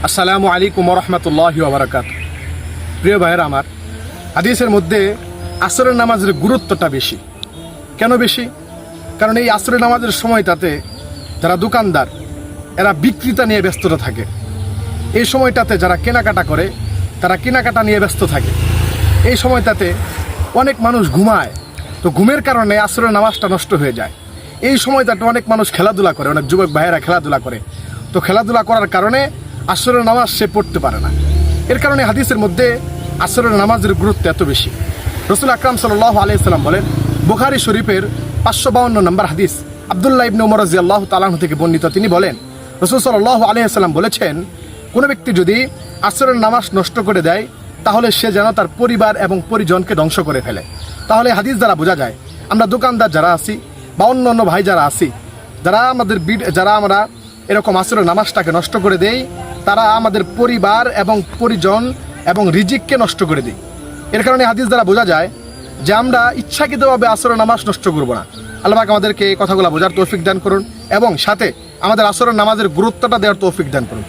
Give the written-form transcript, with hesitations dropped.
আসসালামু আলাইকুম রহমতুল্লাহি ওয়া বারাকাতুহু। প্রিয় ভাইয়েরা আমার, হাদিসের মধ্যে আসরের নামাজের গুরুত্বটা বেশি। কেন বেশি? কারণ এই আসরের নামাজের সময়টাতে যারা দোকানদার এরা বিক্রেতা নিয়ে ব্যস্ততা থাকে। এই সময়টাতে যারা কেনাকাটা করে তারা কেনাকাটা নিয়ে ব্যস্ত থাকে। এই সময়টাতে অনেক মানুষ ঘুমায়, তো ঘুমের কারণে আসরের নামাজটা নষ্ট হয়ে যায়। এই সময়টাতে অনেক মানুষ খেলাধুলা করে, অনেক যুবক ভাইয়েরা খেলাধুলা করে, তো খেলাধুলা করার কারণে আসরের নামাজ সে পড়তে পারে না। এর কারণে হাদিসের মধ্যে আসরের নামাজের গুরুত্ব এত বেশি। রসুল আকরাম সাল্লাল্লাহু আলাইহি সাল্লাম বলেন, বুখারী শরীফের 552 নম্বর হাদিস, আব্দুল্লাহ ইবনে উমর রাদিয়াল্লাহু তাআলা আনহু থেকে বর্ণিত। তিনি বলেন, রসুল সাল্লাল্লাহু আলাইহি সাল্লাম বলেছেন, কোনো ব্যক্তি যদি আসরের নামাজ নষ্ট করে দেয় তাহলে সে যেন তার পরিবার এবং পরিজনকে ধ্বংস করে ফেলে। তাহলে হাদিস দ্বারা বোঝা যায় আমরা দোকানদার যারা আছি বা অন্য অন্য ভাই যারা আছি, যারা আমরা এরকম আসরের নামাজটাকে নষ্ট করে দেই, তারা আমাদের পরিবার এবং পরিজন এবং রিজিককে নষ্ট করে দিই। এর কারণে হাদিস দ্বারা বোঝা যায় যে আমরা ইচ্ছাকৃতভাবে আসরের নামাজ নষ্ট করব না। আল্লাহ পাক আমাদেরকে এই কথাগুলো বোঝার তৌফিক দান করুন এবং সাথে আমাদের আসরের নামাজের গুরুত্বটা দেওয়ার তৌফিক দান করুন।